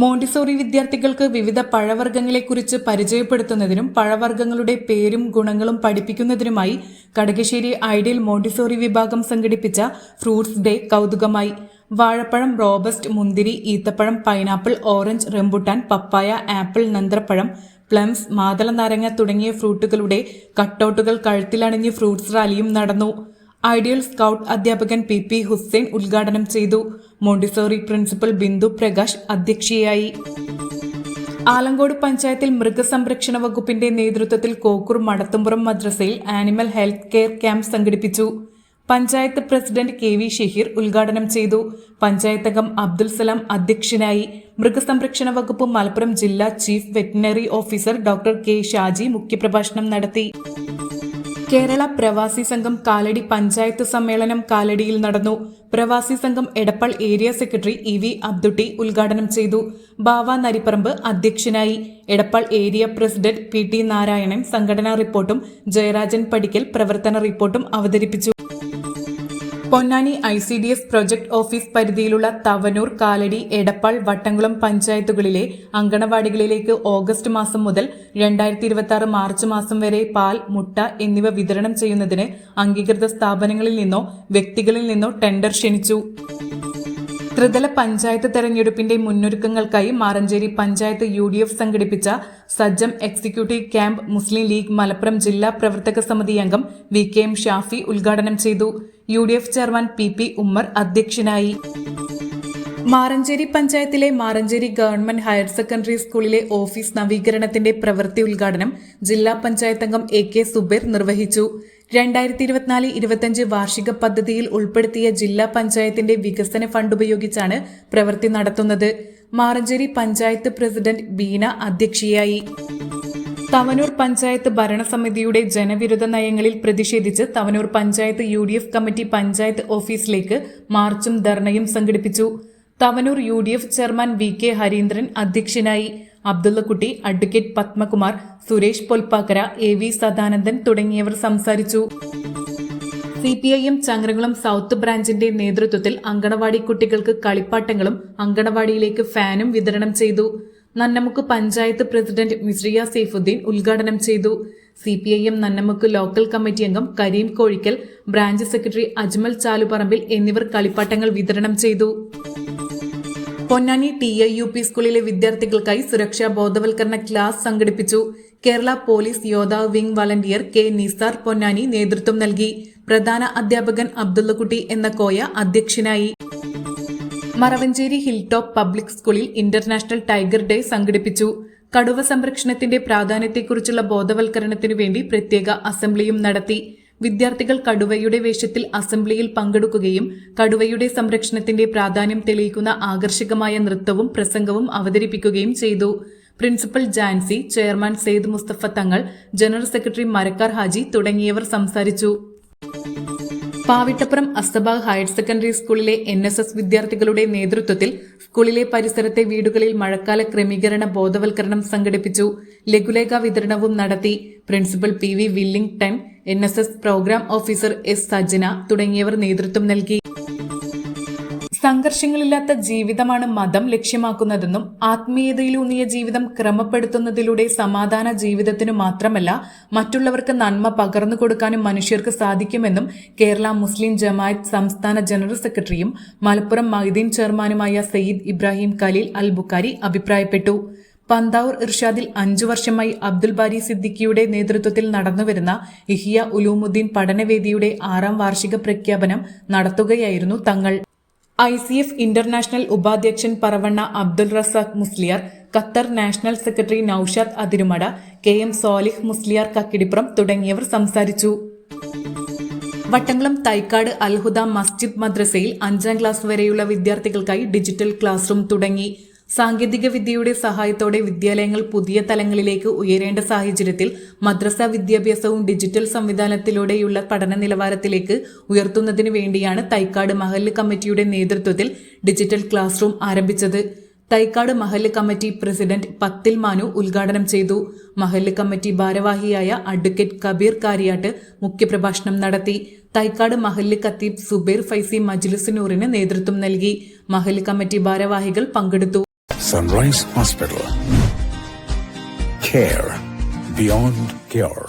Montessori വിദ്യാർത്ഥികൾക്ക് വിവിധ പഴവർഗ്ഗങ്ങളെക്കുറിച്ച് പരിചയപ്പെടുത്തുന്നതിനും പഴവർഗ്ഗങ്ങളുടെ പേരും ഗുണങ്ങളും പഠിപ്പിക്കുന്നതിനുമായി കടകശ്ശേരി ഐഡിയൽ മോണ്ടിസോറി വിഭാഗം സംഘടിപ്പിച്ച ഫ്രൂട്ട്സ് ഡേ കൗതുകമായി. വാഴപ്പഴം, റോബസ്റ്റ്, മുന്തിരി, ഈത്തപ്പഴം, പൈനാപ്പിൾ, ഓറഞ്ച്, റംബുട്ടാൻ, പപ്പായ, ആപ്പിൾ, നന്ത്രപ്പഴം, പ്ലംസ്, മാതള നാരങ്ങ തുടങ്ങിയ ഫ്രൂട്ടുകളുടെ കട്ടൌട്ടുകൾ കഴുത്തിലണിഞ്ഞ് ഫ്രൂട്ട്സ് റാലിയും നടന്നു. ഐഡിയൽ സ്കൗട്ട് അധ്യാപകൻ പി ഹുസൈൻ ഉദ്ഘാടനം ചെയ്തു. മോണ്ടിസോറി പ്രിൻസിപ്പൽ ബിന്ദു പ്രകാശ് അധ്യക്ഷയായി. ആലങ്കോട് പഞ്ചായത്തിൽ മൃഗസംരക്ഷണ വകുപ്പിന്റെ നേതൃത്വത്തിൽ കോക്കൂർ മടത്തുംപുറം മദ്രസയിൽ ആനിമൽ ഹെൽത്ത് കെയർ ക്യാമ്പ് സംഘടിപ്പിച്ചു. പഞ്ചായത്ത് പ്രസിഡന്റ് KV ഷഹീർ ഉദ്ഘാടനം ചെയ്തു. പഞ്ചായത്ത് അംഗം അബ്ദുൽ സലാം അധ്യക്ഷനായി. മൃഗസംരക്ഷണ വകുപ്പ് മലപ്പുറം ജില്ലാ chief veterinary officer doctor K Shaji മുഖ്യപ്രഭാഷണം നടത്തി. കേരള പ്രവാസി സംഘം കാലടി പഞ്ചായത്ത് സമ്മേളനം കാലടിയിൽ നടന്നു. പ്രവാസി സംഘം Edappal area secretary EV Abdutty ഉദ്ഘാടനം ചെയ്തു. ബാവ നരിപ്പറമ്പ് അധ്യക്ഷനായി. Edappal area president PT Narayanan സംഘടനാ റിപ്പോർട്ടും ജയരാജൻ പടിക്കൽ പ്രവർത്തന റിപ്പോർട്ടും അവതരിപ്പിച്ചു. പൊന്നാനി ICDS പ്രൊജക്ട് ഓഫീസ് പരിധിയിലുള്ള തവനൂർ, കാലടി, എടപ്പാൾ, വട്ടംകുളം പഞ്ചായത്തുകളിലെ അങ്കണവാടികളിലേക്ക് ഓഗസ്റ്റ് മാസം മുതൽ 2026 മാർച്ച് മാസം വരെ പാൽ, മുട്ട എന്നിവ വിതരണം ചെയ്യുന്നതിന് അംഗീകൃത സ്ഥാപനങ്ങളിൽ നിന്നോ വ്യക്തികളിൽ നിന്നോ ടെൻഡർ ക്ഷണിച്ചു. ത്രിതല പഞ്ചായത്ത് തെരഞ്ഞെടുപ്പിന്റെ മുന്നൊരുക്കങ്ങൾക്കായി മാറഞ്ചേരി പഞ്ചായത്ത് UDF സംഘടിപ്പിച്ച സജ്ജം എക്സിക്യൂട്ടീവ് ക്യാമ്പ് മുസ്ലിം ലീഗ് മലപ്പുറം ജില്ലാ പ്രവർത്തക സമിതി അംഗം VKM ഷാഫി ഉദ്ഘാടനം ചെയ്തു. UDF ചെയർമാൻ PP ഉമ്മർ അധ്യക്ഷനായി. മാറഞ്ചേരി പഞ്ചായത്തിലെ മാറഞ്ചേരി ഗവൺമെന്റ് ഹയർ സെക്കൻഡറി സ്കൂളിലെ ഓഫീസ് നവീകരണത്തിന്റെ പ്രവൃത്തി ഉദ്ഘാടനം ജില്ലാ പഞ്ചായത്ത് അംഗം AK സുബൈർ നിർവഹിച്ചു. 2024-25 വാർഷിക പദ്ധതിയിൽ ഉൾപ്പെടുത്തിയ ജില്ലാ പഞ്ചായത്തിന്റെ വികസന ഫണ്ട് ഉപയോഗിച്ചാണ് പ്രവൃത്തി നടത്തുന്നത്. മാറഞ്ചേരി പഞ്ചായത്ത് പ്രസിഡന്റ് ബീന അധ്യക്ഷയായി. തവനൂർ പഞ്ചായത്ത് ഭരണസമിതിയുടെ ജനവിരുദ്ധ നയങ്ങളിൽ പ്രതിഷേധിച്ച് തവനൂർ പഞ്ചായത്ത് UDF കമ്മിറ്റി പഞ്ചായത്ത് ഓഫീസിലേക്ക് മാർച്ചും ധർണയും സംഘടിപ്പിച്ചു. Thavanur UDF chairman VK Harindran അധ്യക്ഷനായി. അബ്ദുള്ളക്കുട്ടി, അഡ്വക്കേറ്റ് പത്മകുമാർ, സുരേഷ് പൊൽപ്പാക്കര, AV സദാനന്ദൻ തുടങ്ങിയവർ സംസാരിച്ചു. CPIM ചങ്ങരംകുളം സൗത്ത് ബ്രാഞ്ചിന്റെ നേതൃത്വത്തിൽ അങ്കണവാടി കുട്ടികൾക്ക് കളിപ്പാട്ടങ്ങളും അങ്കണവാടിയിലേക്ക് ഫാനും വിതരണം ചെയ്തു. നന്നമുക്ക് പഞ്ചായത്ത് പ്രസിഡന്റ് മിസ്രിയ സൈഫുദ്ദീൻ ഉദ്ഘാടനം ചെയ്തു. CPIM നന്നമുക്ക് ലോക്കൽ കമ്മിറ്റി അംഗം കരീം കോഴിക്കൽ, ബ്രാഞ്ച് സെക്രട്ടറി അജ്മൽ ചാലുപറമ്പിൽ എന്നിവർ കളിപ്പാട്ടങ്ങൾ വിതരണം ചെയ്തു. പൊന്നാനി TIUP സ്കൂളിലെ വിദ്യാർത്ഥികൾക്കായി സുരക്ഷാ ബോധവൽക്കരണ ക്ലാസ് സംഘടിപ്പിച്ചു. കേരള പോലീസ് യോദ്ധാവ് wing volunteer K Nisar Ponnani നേതൃത്വം നൽകി. പ്രധാന അധ്യാപകൻ അബ്ദുള്ളക്കുട്ടി എന്ന കോയ അധ്യക്ഷനായി. മറവഞ്ചേരി ഹിൽ ടോപ്പ് പബ്ലിക് സ്കൂളിൽ ഇന്റർനാഷണൽ ടൈഗർ ഡേ സംഘടിപ്പിച്ചു. കടുവ സംരക്ഷണത്തിന്റെ പ്രാധാന്യത്തെക്കുറിച്ചുള്ള ബോധവൽക്കരണത്തിനു വേണ്ടി പ്രത്യേക അസംബ്ലിയും നടത്തി. വിദ്യാർത്ഥികൾ കടുവയുടെ വേഷത്തിൽ അസംബ്ലിയിൽ പങ്കെടുക്കുകയും കടുവയുടെ സംരക്ഷണത്തിന്റെ പ്രാധാന്യം തെളിയിക്കുന്ന ആകർഷകമായ നൃത്തവും പ്രസംഗവും അവതരിപ്പിക്കുകയും ചെയ്തു. പ്രിൻസിപ്പൽ ജാൻസി, ചെയർമാൻ സെയ്ദ് മുസ്തഫ തങ്ങൾ, ജനറൽ സെക്രട്ടറി മരക്കാർ ഹാജി തുടങ്ങിയവർ സംസാരിച്ചു. പാവിട്ടപ്പുറം അസ്തബാഗ് ഹയർ സെക്കൻഡറി സ്കൂളിലെ NSS വിദ്യാർത്ഥികളുടെ നേതൃത്വത്തിൽ സ്കൂളിലെ പരിസരത്തെ വീടുകളിൽ മഴക്കാല ക്രമീകരണ ബോധവൽക്കരണം സംഘടിപ്പിച്ചു. ലഘുലേഖ വിതരണവും നടത്തി. Principal PV Willington, NSS program officer S Sajana തുടങ്ങിയവർ നേതൃത്വം നൽകി. സംഘർഷങ്ങളില്ലാത്ത ജീവിതമാണ് മതം ലക്ഷ്യമാക്കുന്നതെന്നും ആത്മീയതയിലൂന്നിയ ജീവിതം ക്രമപ്പെടുത്തുന്നതിലൂടെ സമാധാന ജീവിതത്തിനു മാത്രമല്ല മറ്റുള്ളവർക്ക് നന്മ പകർന്നു കൊടുക്കാനും മനുഷ്യർക്ക് സാധിക്കുമെന്നും കേരള മുസ്ലിം ജമാഅത്ത് സംസ്ഥാന ജനറൽ സെക്രട്ടറിയും മലപ്പുറം മഹ്ദീൻ ചെയർമാനുമായ സയ്യിദ് ഇബ്രാഹിം ഖലീൽ അൽ ബുഖാരി അഭിപ്രായപ്പെട്ടു. പന്താവൂർ ഇർഷാദിൽ 5 വർഷമായി അബ്ദുൽ ബാരി സിദ്ദിഖിയുടെ നേതൃത്വത്തിൽ നടന്നുവരുന്ന ഇഹ്യ ഉലൂമുദ്ദീൻ പഠനവേദിയുടെ 6ാം വാർഷിക പ്രഖ്യാപനം നടത്തുകയായിരുന്നു തങ്ങൾ. ICF ഇന്റർനാഷണൽ ഉപാധ്യക്ഷൻ Paravanna Abdul Razak Musliyar, Qatar national secretary Noushad Athirumada, KM Solih Musliyar Kakkidippuram തുടങ്ങിയവർ സംസാരിച്ചു. വട്ടംകുളം തൈക്കാട് അൽഹുദ മസ്ജിദ് മദ്രസയിൽ 5ാം ക്ലാസ് വരെയുള്ള വിദ്യാർത്ഥികൾക്കായി ഡിജിറ്റൽ ക്ലാസ് റൂം തുടങ്ങി. സാങ്കേതിക വിദ്യയുടെ സഹായത്തോടെ വിദ്യാലയങ്ങൾ പുതിയ തലങ്ങളിലേക്ക് ഉയരേണ്ട സാഹചര്യത്തിൽ മദ്രസ വിദ്യാഭ്യാസവും ഡിജിറ്റൽ സംവിധാനത്തിലൂടെയുള്ള പഠന നിലവാരത്തിലേക്ക് ഉയർത്തുന്നതിനു വേണ്ടിയാണ് തൈക്കാട് മഹല്ല് കമ്മിറ്റിയുടെ നേതൃത്വത്തിൽ ഡിജിറ്റൽ ക്ലാസ് റൂം ആരംഭിച്ചത്. തൈക്കാട് മഹല്ല് കമ്മിറ്റി പ്രസിഡന്റ് പത്തിൽ മാനു ഉദ്ഘാടനം ചെയ്തു. മഹല്ല് കമ്മിറ്റി ഭാരവാഹിയായ അഡ്വക്കേറ്റ് കബീർ കാരിയാട്ട് മുഖ്യപ്രഭാഷണം നടത്തി. തൈക്കാട് മഹല്ല് ഖത്തീബ് സുബൈർ ഫൈസി മജ്ലിസുനൂറിന് നേതൃത്വം നൽകി. മഹല്ല് കമ്മിറ്റി ഭാരവാഹികൾ പങ്കെടുത്തു. Sunrise Hospital. Care beyond cure.